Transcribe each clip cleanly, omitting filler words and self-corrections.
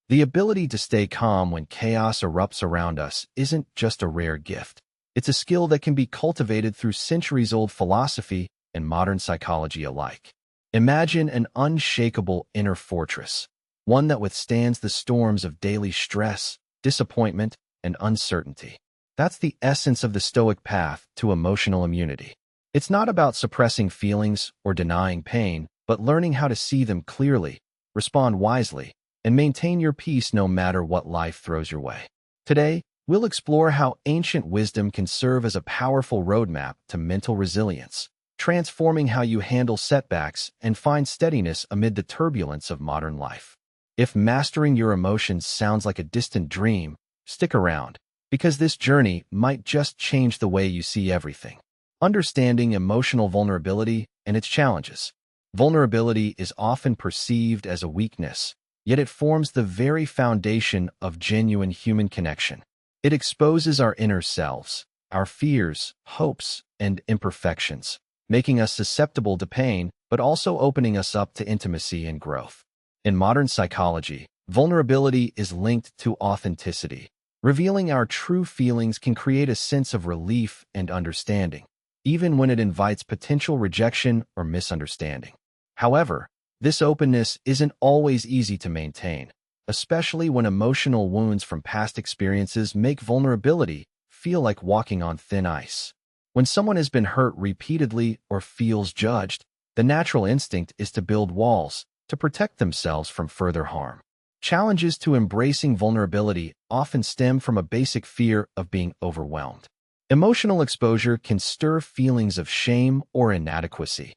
The ability to stay calm when chaos erupts around us isn't just a rare gift. It's a skill that can be cultivated through centuries-old philosophy and modern psychology alike. Imagine an unshakable inner fortress, one that withstands the storms of daily stress, disappointment, and uncertainty. That's the essence of the Stoic path to emotional immunity. It's not about suppressing feelings or denying pain, but learning how to see them clearly, respond wisely, and maintain your peace no matter what life throws your way. Today, we'll explore how ancient wisdom can serve as a powerful roadmap to mental resilience, transforming how you handle setbacks and find steadiness amid the turbulence of modern life. If mastering your emotions sounds like a distant dream, stick around, because this journey might just change the way you see everything. Understanding emotional vulnerability and its challenges. Vulnerability is often perceived as a weakness, yet it forms the very foundation of genuine human connection. It exposes our inner selves, our fears, hopes, and imperfections, making us susceptible to pain, but also opening us up to intimacy and growth. In modern psychology, vulnerability is linked to authenticity. Revealing our true feelings can create a sense of relief and understanding, even when it invites potential rejection or misunderstanding. However, this openness isn't always easy to maintain, especially when emotional wounds from past experiences make vulnerability feel like walking on thin ice. When someone has been hurt repeatedly or feels judged, the natural instinct is to build walls to protect themselves from further harm. Challenges to embracing vulnerability often stem from a basic fear of being overwhelmed. Emotional exposure can stir feelings of shame or inadequacy,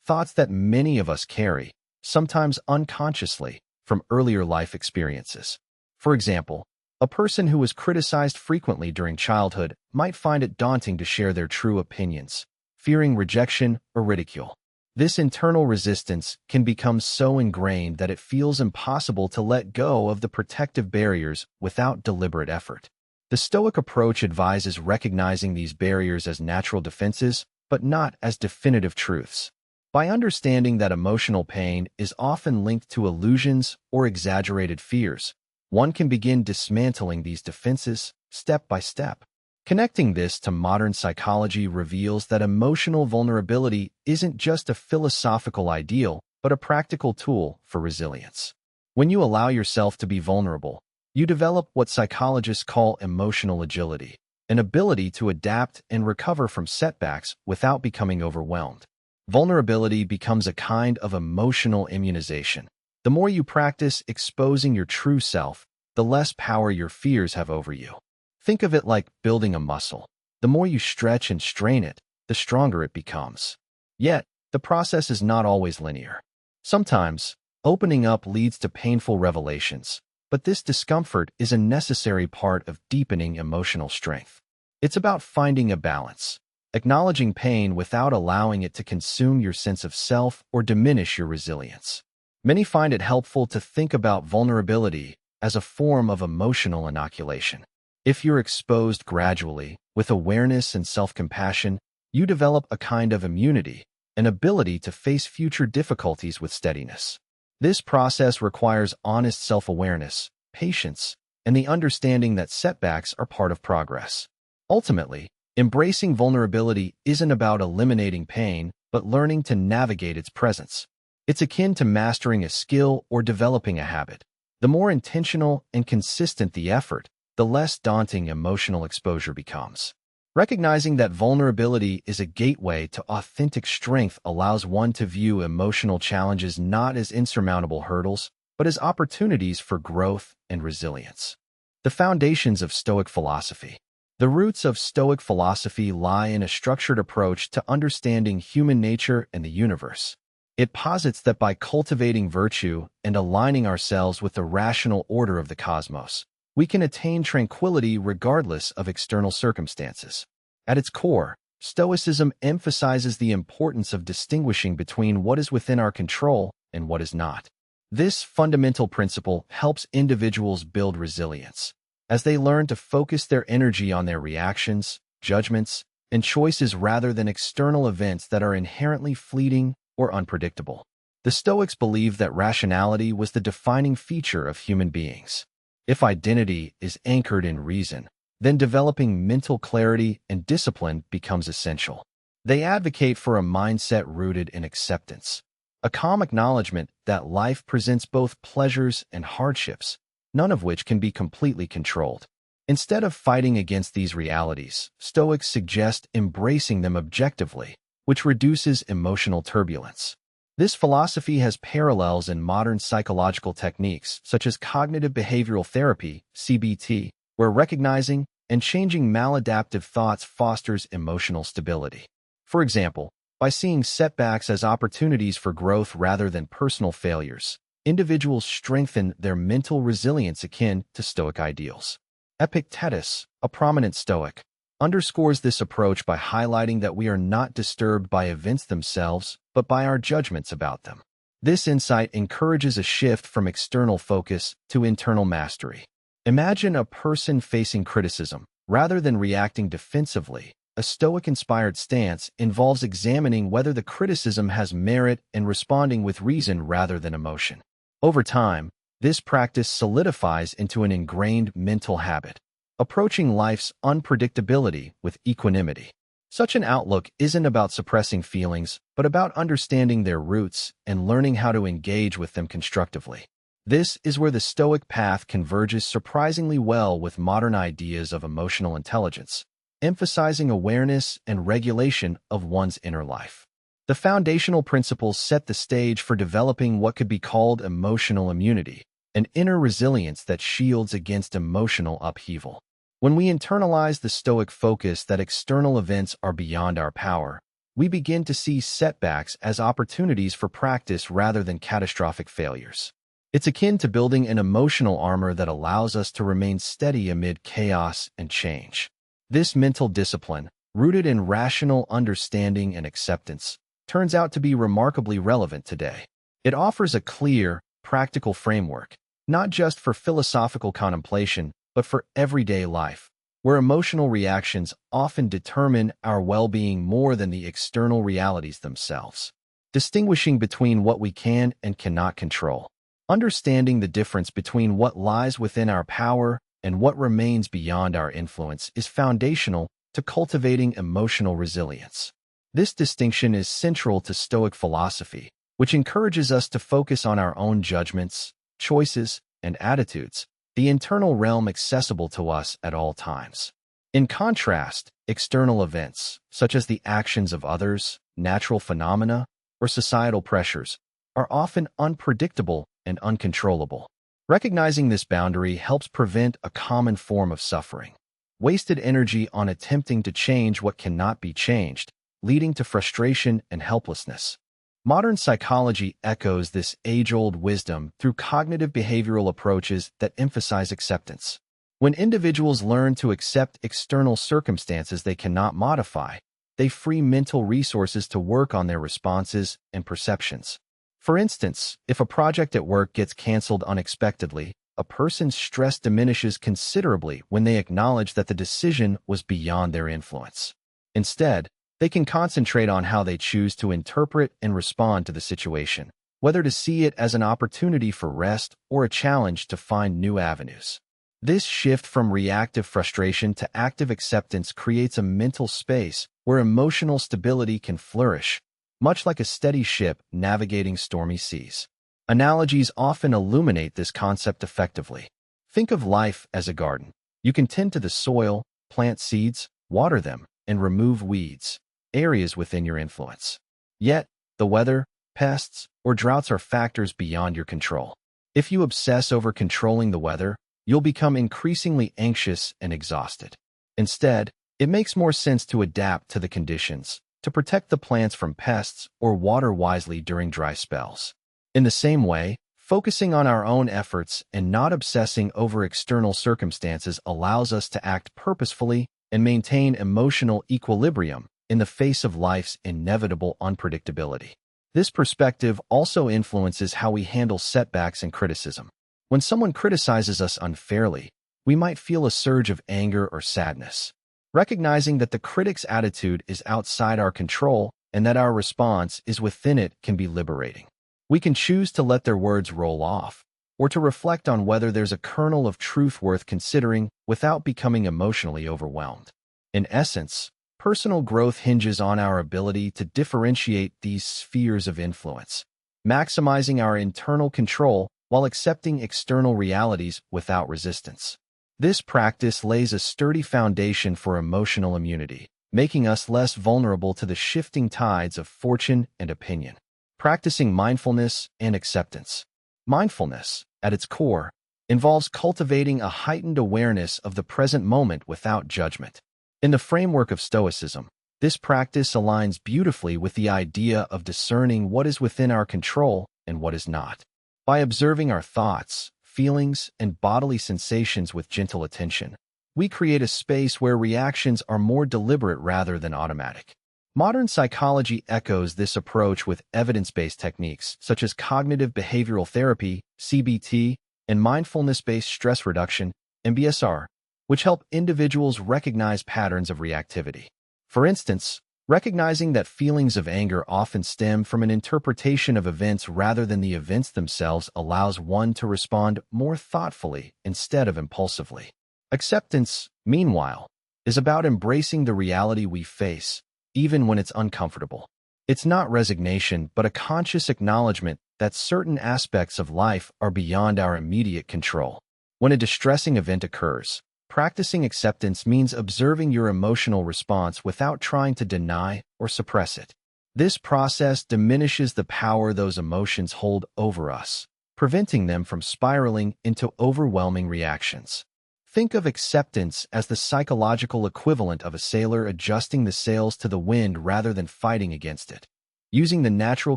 thoughts that many of us carry, sometimes unconsciously, from earlier life experiences. For example, a person who was criticized frequently during childhood might find it daunting to share their true opinions, fearing rejection or ridicule. This internal resistance can become so ingrained that it feels impossible to let go of the protective barriers without deliberate effort. The Stoic approach advises recognizing these barriers as natural defenses, but not as definitive truths. By understanding that emotional pain is often linked to illusions or exaggerated fears, one can begin dismantling these defenses step by step. Connecting this to modern psychology reveals that emotional vulnerability isn't just a philosophical ideal, but a practical tool for resilience. When you allow yourself to be vulnerable, you develop what psychologists call emotional agility, an ability to adapt and recover from setbacks without becoming overwhelmed. Vulnerability becomes a kind of emotional immunization. The more you practice exposing your true self, the less power your fears have over you. Think of it like building a muscle. The more you stretch and strain it, the stronger it becomes. Yet, the process is not always linear. Sometimes, opening up leads to painful revelations, but this discomfort is a necessary part of deepening emotional strength. It's about finding a balance, acknowledging pain without allowing it to consume your sense of self or diminish your resilience. Many find it helpful to think about vulnerability as a form of emotional inoculation. If you're exposed gradually, with awareness and self-compassion, you develop a kind of immunity, an ability to face future difficulties with steadiness. This process requires honest self-awareness, patience, and the understanding that setbacks are part of progress. Ultimately, embracing vulnerability isn't about eliminating pain, but learning to navigate its presence. It's akin to mastering a skill or developing a habit. The more intentional and consistent the effort, the less daunting emotional exposure becomes. Recognizing that vulnerability is a gateway to authentic strength allows one to view emotional challenges not as insurmountable hurdles, but as opportunities for growth and resilience. The foundations of Stoic philosophy. The roots of Stoic philosophy lie in a structured approach to understanding human nature and the universe. It posits that by cultivating virtue and aligning ourselves with the rational order of the cosmos, we can attain tranquility regardless of external circumstances. At its core, Stoicism emphasizes the importance of distinguishing between what is within our control and what is not. This fundamental principle helps individuals build resilience, as they learn to focus their energy on their reactions, judgments, and choices rather than external events that are inherently fleeting or unpredictable. The Stoics believed that rationality was the defining feature of human beings. If identity is anchored in reason, then developing mental clarity and discipline becomes essential. They advocate for a mindset rooted in acceptance, a calm acknowledgement that life presents both pleasures and hardships, none of which can be completely controlled. Instead of fighting against these realities, Stoics suggest embracing them objectively, which reduces emotional turbulence. This philosophy has parallels in modern psychological techniques such as cognitive behavioral therapy, CBT, where recognizing and changing maladaptive thoughts fosters emotional stability. For example, by seeing setbacks as opportunities for growth rather than personal failures, individuals strengthen their mental resilience akin to Stoic ideals. Epictetus, a prominent Stoic, underscores this approach by highlighting that we are not disturbed by events themselves, but by our judgments about them. This insight encourages a shift from external focus to internal mastery. Imagine a person facing criticism. Rather than reacting defensively, a Stoic-inspired stance involves examining whether the criticism has merit and responding with reason rather than emotion. Over time, this practice solidifies into an ingrained mental habit, approaching life's unpredictability with equanimity. Such an outlook isn't about suppressing feelings, but about understanding their roots and learning how to engage with them constructively. This is where the Stoic path converges surprisingly well with modern ideas of emotional intelligence, emphasizing awareness and regulation of one's inner life. The foundational principles set the stage for developing what could be called emotional immunity, an inner resilience that shields against emotional upheaval. When we internalize the Stoic focus that external events are beyond our power, we begin to see setbacks as opportunities for practice rather than catastrophic failures. It's akin to building an emotional armor that allows us to remain steady amid chaos and change. This mental discipline, rooted in rational understanding and acceptance, turns out to be remarkably relevant today. It offers a clear, practical framework, not just for philosophical contemplation, but for everyday life, where emotional reactions often determine our well-being more than the external realities themselves. Distinguishing between what we can and cannot control. Understanding the difference between what lies within our power and what remains beyond our influence is foundational to cultivating emotional resilience. This distinction is central to Stoic philosophy, which encourages us to focus on our own judgments, choices, and attitudes, the internal realm accessible to us at all times. In contrast, external events, such as the actions of others, natural phenomena, or societal pressures, are often unpredictable and uncontrollable. Recognizing this boundary helps prevent a common form of suffering, wasted energy on attempting to change what cannot be changed, leading to frustration and helplessness. Modern psychology echoes this age-old wisdom through cognitive behavioral approaches that emphasize acceptance. When individuals learn to accept external circumstances they cannot modify, they free mental resources to work on their responses and perceptions. For instance, if a project at work gets canceled unexpectedly, a person's stress diminishes considerably when they acknowledge that the decision was beyond their influence. Instead, they can concentrate on how they choose to interpret and respond to the situation, whether to see it as an opportunity for rest or a challenge to find new avenues. This shift from reactive frustration to active acceptance creates a mental space where emotional stability can flourish, much like a steady ship navigating stormy seas. Analogies often illuminate this concept effectively. Think of life as a garden. You can tend to the soil, plant seeds, water them, and remove weeds, areas within your influence. Yet, the weather, pests, or droughts are factors beyond your control. If you obsess over controlling the weather, you'll become increasingly anxious and exhausted. Instead, it makes more sense to adapt to the conditions, to protect the plants from pests or water wisely during dry spells. In the same way, focusing on our own efforts and not obsessing over external circumstances allows us to act purposefully and maintain emotional equilibrium in the face of life's inevitable unpredictability. This perspective also influences how we handle setbacks and criticism. When someone criticizes us unfairly, we might feel a surge of anger or sadness. Recognizing that the critic's attitude is outside our control and that our response is within it can be liberating. We can choose to let their words roll off, or to reflect on whether there's a kernel of truth worth considering without becoming emotionally overwhelmed. In essence, personal growth hinges on our ability to differentiate these spheres of influence, maximizing our internal control while accepting external realities without resistance. This practice lays a sturdy foundation for emotional immunity, making us less vulnerable to the shifting tides of fortune and opinion. Practicing mindfulness and acceptance. Mindfulness, at its core, involves cultivating a heightened awareness of the present moment without judgment. In the framework of Stoicism, this practice aligns beautifully with the idea of discerning what is within our control and what is not. By observing our thoughts, feelings, and bodily sensations with gentle attention, we create a space where reactions are more deliberate rather than automatic. Modern psychology echoes this approach with evidence-based techniques such as cognitive behavioral therapy, CBT, and mindfulness-based stress reduction, MBSR, which help individuals recognize patterns of reactivity. For instance, recognizing that feelings of anger often stem from an interpretation of events rather than the events themselves allows one to respond more thoughtfully instead of impulsively. Acceptance, meanwhile, is about embracing the reality we face, even when it's uncomfortable. It's not resignation, but a conscious acknowledgement that certain aspects of life are beyond our immediate control. When a distressing event occurs, practicing acceptance means observing your emotional response without trying to deny or suppress it. This process diminishes the power those emotions hold over us, preventing them from spiraling into overwhelming reactions. Think of acceptance as the psychological equivalent of a sailor adjusting the sails to the wind rather than fighting against it, using the natural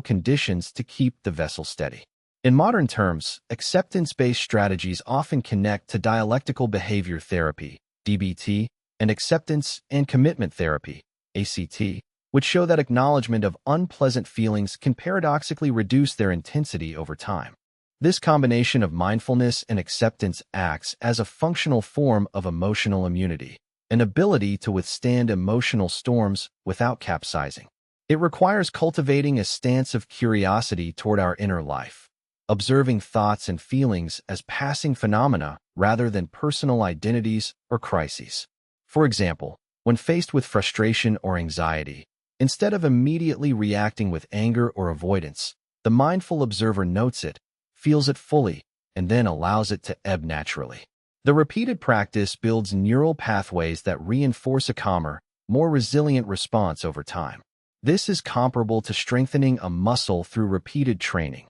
conditions to keep the vessel steady. In modern terms, acceptance-based strategies often connect to dialectical behavior therapy, DBT, and acceptance and commitment therapy, ACT, which show that acknowledgement of unpleasant feelings can paradoxically reduce their intensity over time. This combination of mindfulness and acceptance acts as a functional form of emotional immunity, an ability to withstand emotional storms without capsizing. It requires cultivating a stance of curiosity toward our inner life, observing thoughts and feelings as passing phenomena rather than personal identities or crises. For example, when faced with frustration or anxiety, instead of immediately reacting with anger or avoidance, the mindful observer notes it, feels it fully, and then allows it to ebb naturally. The repeated practice builds neural pathways that reinforce a calmer, more resilient response over time. This is comparable to strengthening a muscle through repeated training.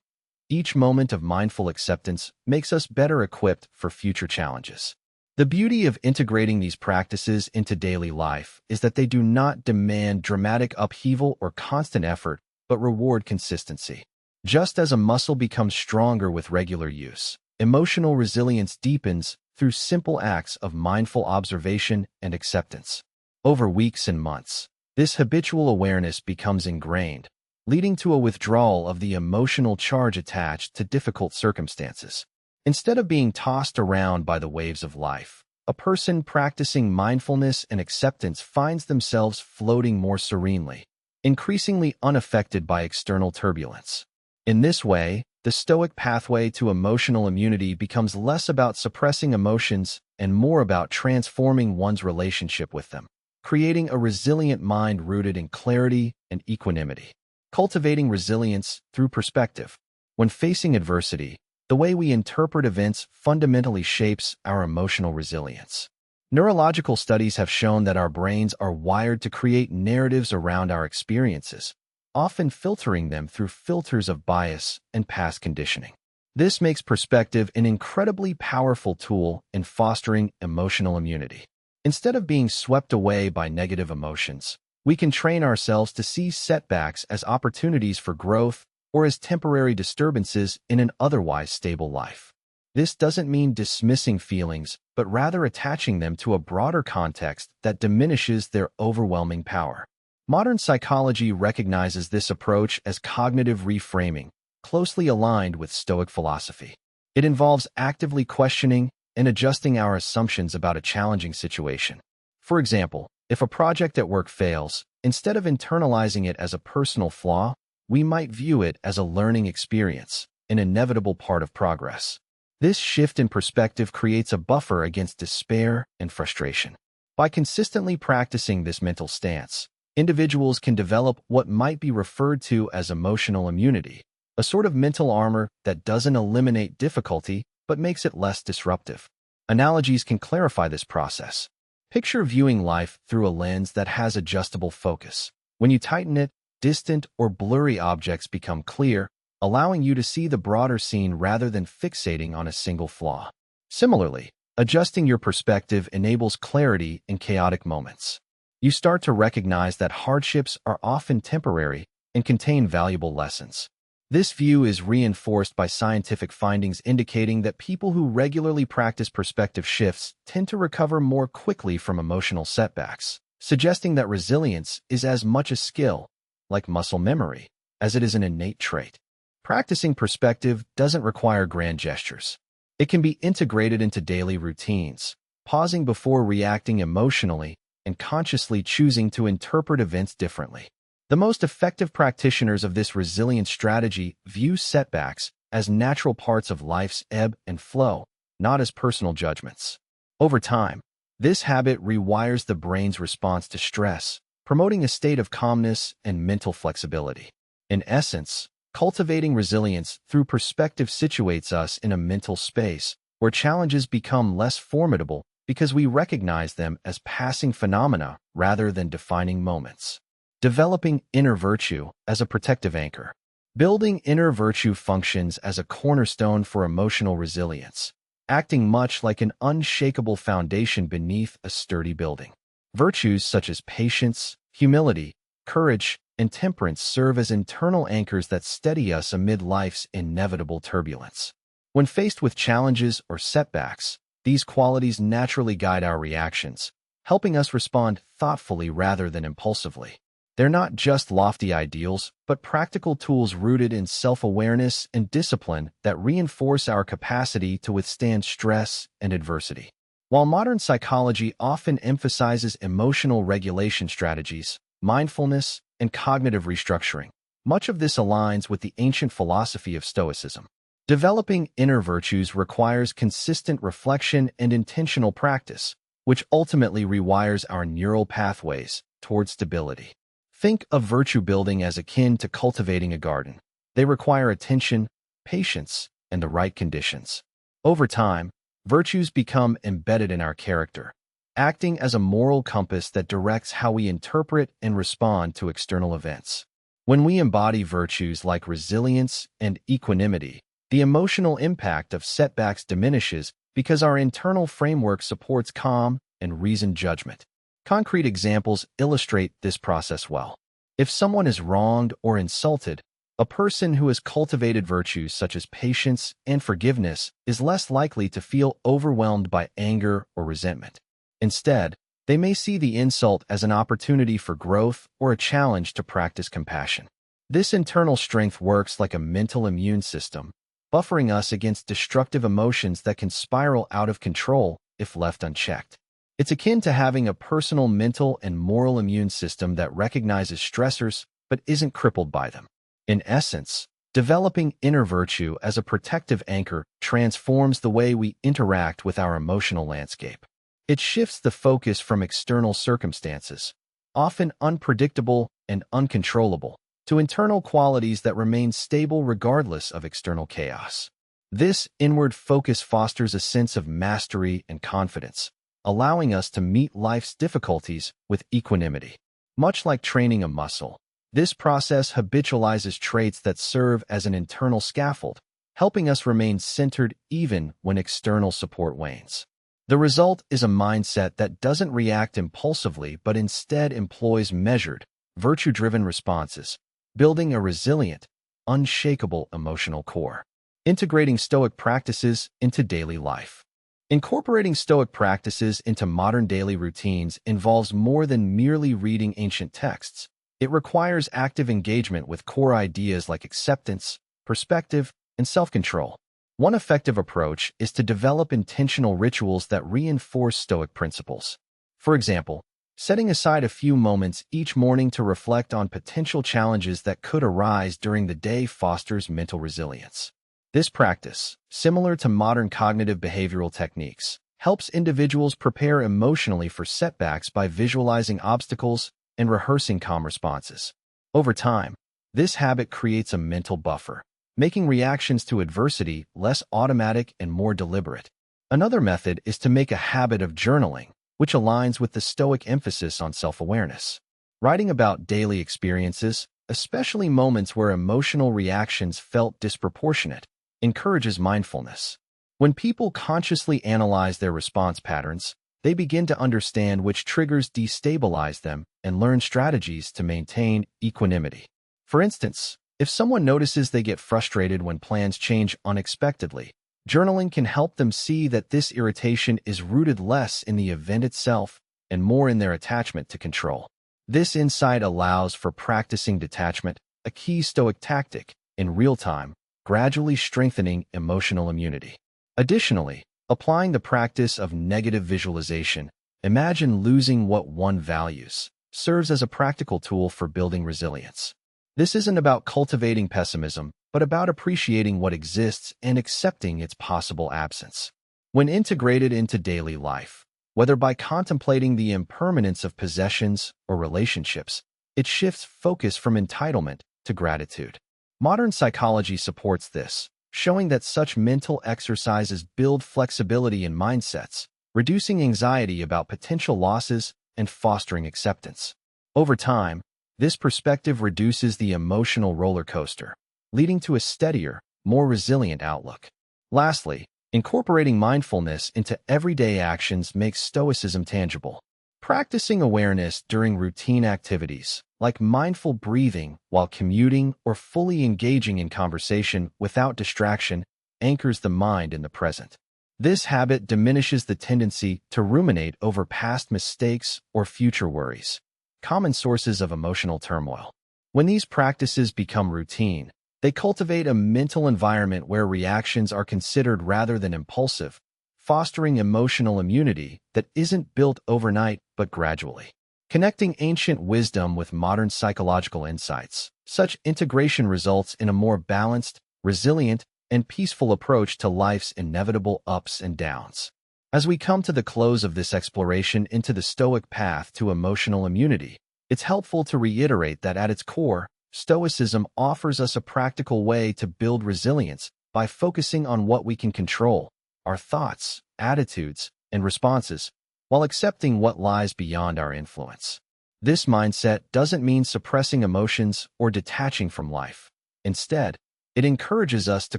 Each moment of mindful acceptance makes us better equipped for future challenges. The beauty of integrating these practices into daily life is that they do not demand dramatic upheaval or constant effort, but reward consistency. Just as a muscle becomes stronger with regular use, emotional resilience deepens through simple acts of mindful observation and acceptance. Over weeks and months, this habitual awareness becomes ingrained, leading to a withdrawal of the emotional charge attached to difficult circumstances. Instead of being tossed around by the waves of life, a person practicing mindfulness and acceptance finds themselves floating more serenely, increasingly unaffected by external turbulence. In this way, the Stoic pathway to emotional immunity becomes less about suppressing emotions and more about transforming one's relationship with them, creating a resilient mind rooted in clarity and equanimity. Cultivating resilience through perspective. When facing adversity, the way we interpret events fundamentally shapes our emotional resilience. Neurological studies have shown that our brains are wired to create narratives around our experiences, often filtering them through filters of bias and past conditioning. This makes perspective an incredibly powerful tool in fostering emotional immunity. Instead of being swept away by negative emotions, we can train ourselves to see setbacks as opportunities for growth or as temporary disturbances in an otherwise stable life. This doesn't mean dismissing feelings, but rather attaching them to a broader context that diminishes their overwhelming power. Modern psychology recognizes this approach as cognitive reframing, closely aligned with Stoic philosophy. It involves actively questioning and adjusting our assumptions about a challenging situation. For example, if a project at work fails, instead of internalizing it as a personal flaw, we might view it as a learning experience, an inevitable part of progress. This shift in perspective creates a buffer against despair and frustration. By consistently practicing this mental stance, individuals can develop what might be referred to as emotional immunity, a sort of mental armor that doesn't eliminate difficulty but makes it less disruptive. Analogies can clarify this process. Picture viewing life through a lens that has adjustable focus. When you tighten it, distant or blurry objects become clear, allowing you to see the broader scene rather than fixating on a single flaw. Similarly, adjusting your perspective enables clarity in chaotic moments. You start to recognize that hardships are often temporary and contain valuable lessons. This view is reinforced by scientific findings indicating that people who regularly practice perspective shifts tend to recover more quickly from emotional setbacks, suggesting that resilience is as much a skill, like muscle memory, as it is an innate trait. Practicing perspective doesn't require grand gestures. It can be integrated into daily routines, pausing before reacting emotionally and consciously choosing to interpret events differently. The most effective practitioners of this resilience strategy view setbacks as natural parts of life's ebb and flow, not as personal judgments. Over time, this habit rewires the brain's response to stress, promoting a state of calmness and mental flexibility. In essence, cultivating resilience through perspective situates us in a mental space where challenges become less formidable because we recognize them as passing phenomena rather than defining moments. Developing inner virtue as a protective anchor. Building inner virtue functions as a cornerstone for emotional resilience, acting much like an unshakable foundation beneath a sturdy building. Virtues such as patience, humility, courage, and temperance serve as internal anchors that steady us amid life's inevitable turbulence. When faced with challenges or setbacks, these qualities naturally guide our reactions, helping us respond thoughtfully rather than impulsively. They're not just lofty ideals, but practical tools rooted in self-awareness and discipline that reinforce our capacity to withstand stress and adversity. While modern psychology often emphasizes emotional regulation strategies, mindfulness, and cognitive restructuring, much of this aligns with the ancient philosophy of Stoicism. Developing inner virtues requires consistent reflection and intentional practice, which ultimately rewires our neural pathways toward stability. Think of virtue building as akin to cultivating a garden. They require attention, patience, and the right conditions. Over time, virtues become embedded in our character, acting as a moral compass that directs how we interpret and respond to external events. When we embody virtues like resilience and equanimity, the emotional impact of setbacks diminishes because our internal framework supports calm and reasoned judgment. Concrete examples illustrate this process well. If someone is wronged or insulted, a person who has cultivated virtues such as patience and forgiveness is less likely to feel overwhelmed by anger or resentment. Instead, they may see the insult as an opportunity for growth or a challenge to practice compassion. This internal strength works like a mental immune system, buffering us against destructive emotions that can spiral out of control if left unchecked. It's akin to having a personal mental and moral immune system that recognizes stressors but isn't crippled by them. In essence, developing inner virtue as a protective anchor transforms the way we interact with our emotional landscape. It shifts the focus from external circumstances, often unpredictable and uncontrollable, to internal qualities that remain stable regardless of external chaos. This inward focus fosters a sense of mastery and confidence, allowing us to meet life's difficulties with equanimity. Much like training a muscle, this process habitualizes traits that serve as an internal scaffold, helping us remain centered even when external support wanes. The result is a mindset that doesn't react impulsively but instead employs measured, virtue-driven responses, building a resilient, unshakable emotional core. Integrating Stoic practices into daily life. Incorporating Stoic practices into modern daily routines involves more than merely reading ancient texts. It requires active engagement with core ideas like acceptance, perspective, and self-control. One effective approach is to develop intentional rituals that reinforce Stoic principles. For example, Setting aside a few moments each morning to reflect on potential challenges that could arise during the day fosters mental resilience. This practice, similar to modern cognitive behavioral techniques, helps individuals prepare emotionally for setbacks by visualizing obstacles and rehearsing calm responses. Over time, this habit creates a mental buffer, making reactions to adversity less automatic and more deliberate. Another method is to make a habit of journaling, which aligns with the Stoic emphasis on self-awareness. Writing about daily experiences, especially moments where emotional reactions felt disproportionate, encourages mindfulness. When people consciously analyze their response patterns, they begin to understand which triggers destabilize them and learn strategies to maintain equanimity. For instance, if someone notices they get frustrated when plans change unexpectedly, journaling can help them see that this irritation is rooted less in the event itself and more in their attachment to control. This insight allows for practicing detachment, a key Stoic tactic, in real time, gradually strengthening emotional immunity. Additionally, applying the practice of negative visualization, imagine losing what one values, serves as a practical tool for building resilience. This isn't about cultivating pessimism, but about appreciating what exists and accepting its possible absence. When integrated into daily life, whether by contemplating the impermanence of possessions or relationships, it shifts focus from entitlement to gratitude. Modern psychology supports this, showing that such mental exercises build flexibility in mindsets, reducing anxiety about potential losses and fostering acceptance. Over time, this perspective reduces the emotional roller coaster, leading to a steadier, more resilient outlook. Lastly, incorporating mindfulness into everyday actions makes Stoicism tangible. Practicing awareness during routine activities, like mindful breathing while commuting or fully engaging in conversation without distraction, anchors the mind in the present. This habit diminishes the tendency to ruminate over past mistakes or future worries, common sources of emotional turmoil. When these practices become routine, they cultivate a mental environment where reactions are considered rather than impulsive, fostering emotional immunity that isn't built overnight but gradually. Connecting ancient wisdom with modern psychological insights, such integration results in a more balanced, resilient, and peaceful approach to life's inevitable ups and downs. As we come to the close of this exploration into the Stoic path to emotional immunity, it's helpful to reiterate that at its core, Stoicism offers us a practical way to build resilience by focusing on what we can control, our thoughts, attitudes, and responses, while accepting what lies beyond our influence. This mindset doesn't mean suppressing emotions or detaching from life. Instead, it encourages us to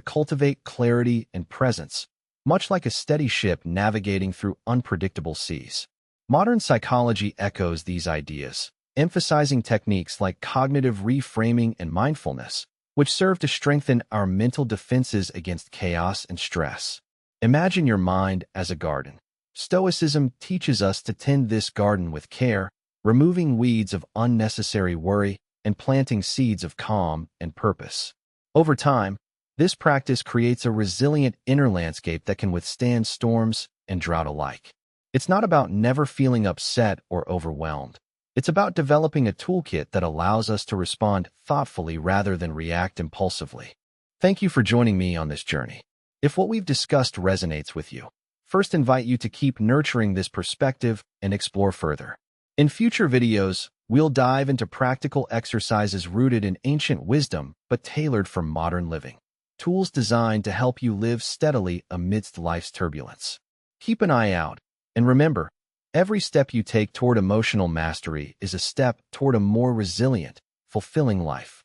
cultivate clarity and presence, much like a steady ship navigating through unpredictable seas. Modern psychology echoes these ideas, emphasizing techniques like cognitive reframing and mindfulness, which serve to strengthen our mental defenses against chaos and stress. Imagine your mind as a garden. Stoicism teaches us to tend this garden with care, removing weeds of unnecessary worry and planting seeds of calm and purpose. Over time, this practice creates a resilient inner landscape that can withstand storms and drought alike. It's not about never feeling upset or overwhelmed. It's about developing a toolkit that allows us to respond thoughtfully rather than react impulsively. Thank you for joining me on this journey. If what we've discussed resonates with you, first invite you to keep nurturing this perspective and explore further. In future videos, we'll dive into practical exercises rooted in ancient wisdom but tailored for modern living. Tools designed to help you live steadily amidst life's turbulence. Keep an eye out, and remember, every step you take toward emotional mastery is a step toward a more resilient, fulfilling life.